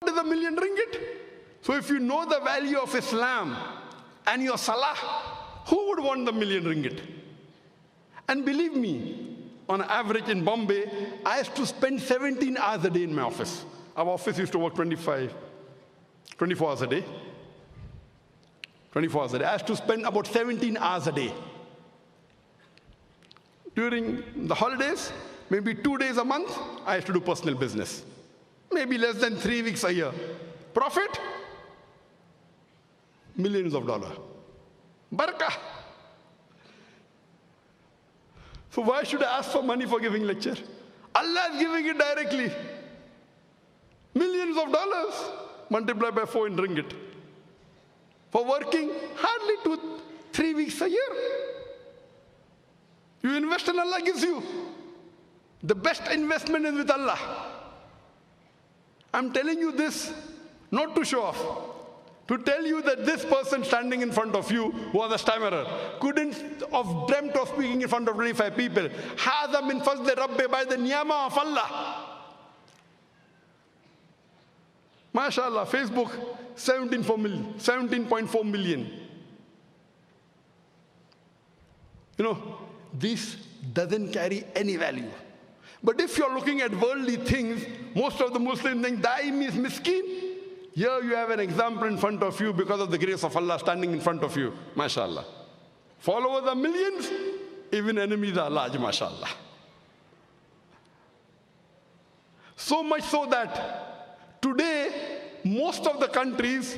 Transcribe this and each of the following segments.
is a million ringgit? So if you know the value of Islam and your salah, who would want the million ringgit? And believe me, on average in Bombay, I used to spend 17 hours a day in my office. Our office used to work 24 hours a day. 24 hours a day. I used to spend about 17 hours a day. During the holidays, maybe 2 days a month, I used to do personal business. Maybe less than 3 weeks a year. Profit? Millions of dollars. Barakah. So why should I ask for money for giving lecture? Allah is giving it directly. Millions of dollars multiplied by 4 in ringgit. For working hardly 2-3 weeks a year. You invest and Allah gives you. The best investment is with Allah. I'm telling you this not to show off, to tell you that this person standing in front of you was a stammerer, couldn't have dreamt of speaking in front of 25 people. Hadha min fazli Rabbi, by the niyama of Allah. MashaAllah, Facebook, 17.4 million. You know, this doesn't carry any value. But if you're looking at worldly things, most of the Muslims think daim is miskin. Here you have an example in front of you because of the grace of Allah standing in front of you. MashaAllah. Followers are millions, even enemies are large, MashaAllah. So much so that today, most of the countries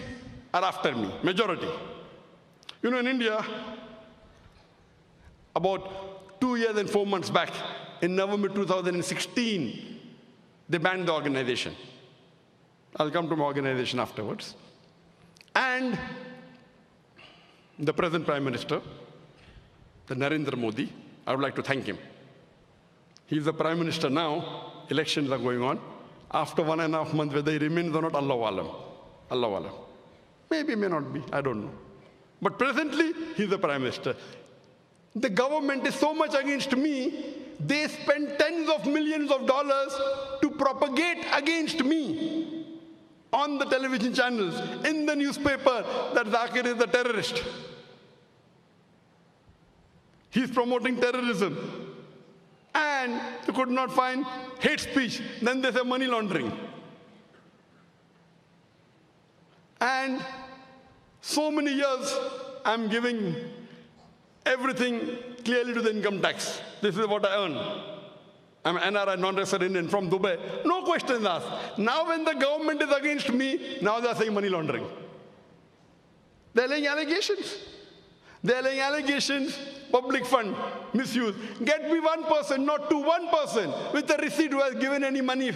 are after me, majority. You know, in India, about 2 years and 4 months back, in November 2016, they banned the organization. I'll come to my organization afterwards. And the present Prime Minister, the Narendra Modi, I would like to thank him. He's the Prime Minister now. Elections are going on. After 1.5 months, whether he remains or not, Allahu Alam. Allahu Alam. Maybe, may not be, I don't know. But presently, he's the Prime Minister. The government is so much against me, they spend tens of millions of dollars to propagate against me on the television channels, in the newspaper, that Zakir is a terrorist. He's promoting terrorism. And you could not find hate speech. Then they say money laundering. And so many years, I'm giving everything clearly to the income tax. This is what I earn. I'm an NRI, non-resident Indian from Dubai. No questions asked. Now when the government is against me, now they're saying money laundering. They're laying allegations. They're laying allegations, public fund, misuse. Get me one person, not to one person, with a receipt who has given any money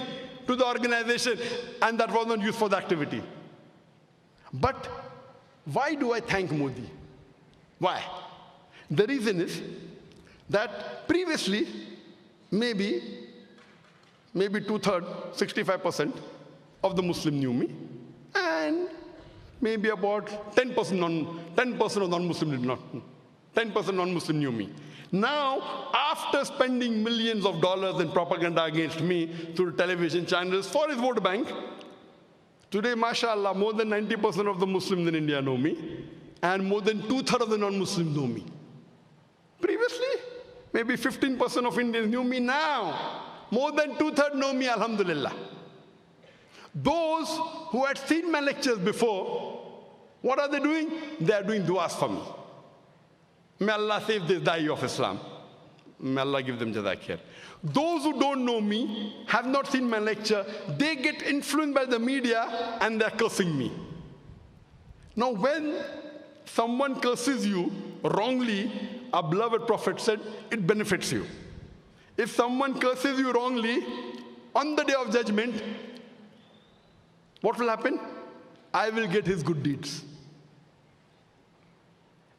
to the organization, and that was not used for the activity. But why do I thank Modi? Why? The reason is that previously, maybe 2/3, 65% of the Muslim knew me, and maybe about 10% of non-Muslim did not. 10% non-Muslim knew me. Now, after spending millions of dollars in propaganda against me through television channels for his vote bank, today, mashallah, more than 90% of the Muslims in India know me, and more than 2/3 of the non-Muslims know me. Previously, maybe 15% of Indians knew me. Now, more than 2/3 know me, alhamdulillah. Those who had seen my lectures before, what are they doing? They are doing du'as for me. May Allah save this da'i of Islam. May Allah give them Zakir. Those who don't know me, have not seen my lecture, they get influenced by the media and they're cursing me. Now, when someone curses you wrongly, our beloved Prophet said, it benefits you. If someone curses you wrongly, on the day of judgment, what will happen? I will get his good deeds.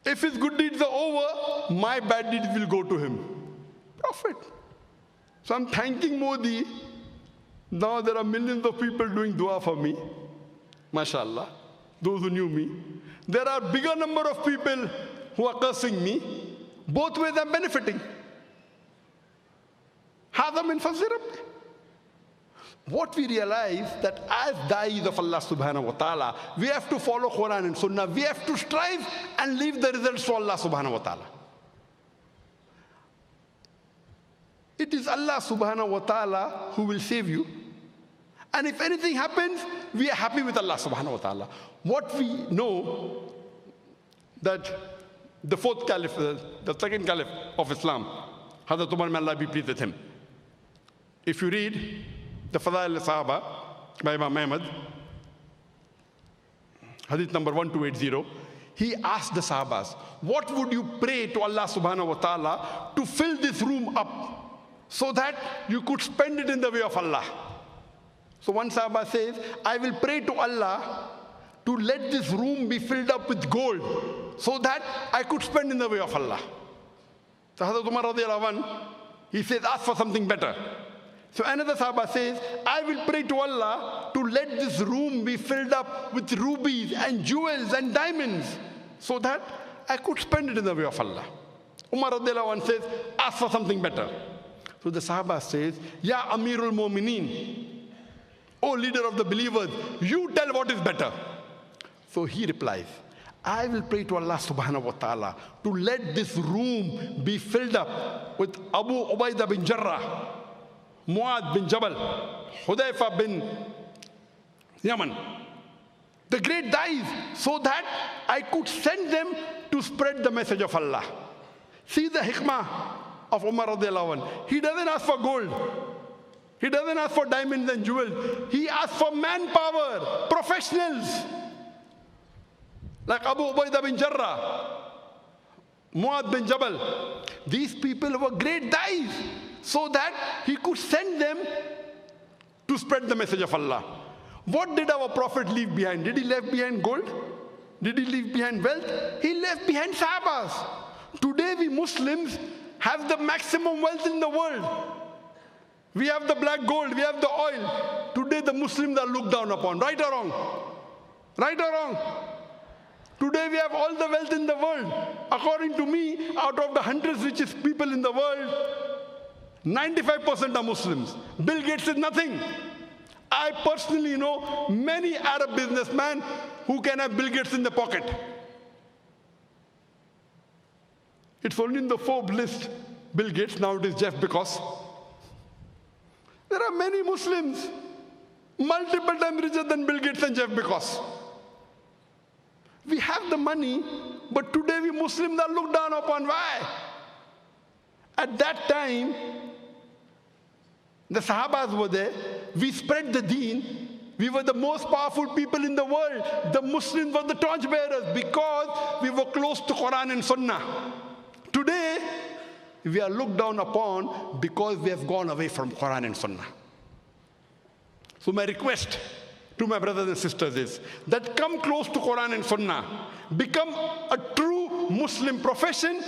If his good deeds are over, my bad deeds will go to him. Prophet. So I'm thanking Modi. Now there are millions of people doing dua for me. MashaAllah. Those who knew me. There are bigger number of people who are cursing me. Both ways I'm benefiting. Hadha min fazli Rabbi. what we realize that as da'is of Allah subhanahu wa ta'ala, we have to follow Quran and Sunnah. We have to strive and leave the results to Allah subhanahu wa ta'ala. It is Allah subhanahu wa ta'ala who will save you. And if anything happens, we are happy with Allah subhanahu wa ta'ala. What we know, that the fourth caliph, the second caliph of Islam, Hazrat Umar, may Allah be pleased with him. If you read the Fadail al-Sahaba by Imam Ahmad, hadith number 1280, he asked the Sahabas, what would you pray to Allah subhanahu wa ta'ala to fill this room up so that you could spend it in the way of Allah? So one Sahaba says, I will pray to Allah to let this room be filled up with gold so that I could spend in the way of Allah. So Hazrat Umar radiallahu anhu, he says, ask for something better. So another Sahaba says, I will pray to Allah to let this room be filled up with rubies and jewels and diamonds so that I could spend it in the way of Allah. Umar radiallahu anhu says, ask for something better. So the Sahaba says, Ya Amirul Mu'mineen, O leader of the believers, you tell what is better. So he replies, I will pray to Allah subhanahu wa ta'ala to let this room be filled up with Abu Ubaidah bin Jarrah, Muad bin Jabal, Hudayfa bin Yaman, the great da'is, so that I could send them to spread the message of Allah. See the hikmah of Umar radiallahu anhu. He doesn't ask for gold. He doesn't ask for diamonds and jewels. He asks for manpower, professionals. Like Abu Ubaidah bin Jarrah, Muad bin Jabal. These people were great da'is, so that he could send them to spread the message of Allah. What did our Prophet leave behind? Did he leave behind gold? Did he leave behind wealth? He left behind Sahabas. Today we Muslims have the maximum wealth in the world. We have the black gold, we have the oil. Today the Muslims are looked down upon. Right or wrong? Right or wrong? Today we have all the wealth in the world. According to me, out of the 100 richest people in the world, 95% are Muslims. Bill Gates is nothing. I personally know many Arab businessmen who can have Bill Gates in the pocket. It's only in the Forbes list, Bill Gates, now it is Jeff Bezos. There are many Muslims, multiple times richer than Bill Gates and Jeff Bezos. We have the money, but today we Muslims are looked down upon. Why? At that time, the Sahabas were there. We spread the deen. We were the most powerful people in the world. The Muslims were the torchbearers because we were close to Quran and Sunnah. Today, we are looked down upon because we have gone away from Quran and Sunnah. So my request to my brothers and sisters is that come close to Quran and Sunnah. Become a true Muslim profession.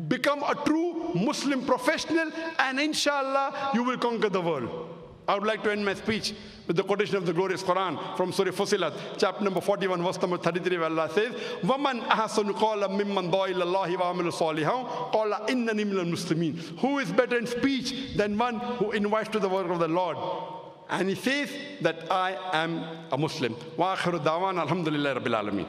Become a true Muslim professional, and inshallah you will conquer the world. I would like to end my speech with the quotation of the glorious Quran from Surah Fussilat, chapter number 41, verse number 33, where Allah says, وَمَنْ أَحْسَنُ قَوْلًا مِمَّنْ دَعَا إِلَى اللَّهِ وَعَمِلَ صَالِحًا قَالَ إِنَّنِي مِنَ الْمُسْلِمِينَ. Who is better in speech than one who invites to the work of the Lord? And he says that I am a Muslim. وَآخِرُ دَعْوَانَ الْحَمْدُ لِلَّهِ رَبِّ الْعَالَمِينَ.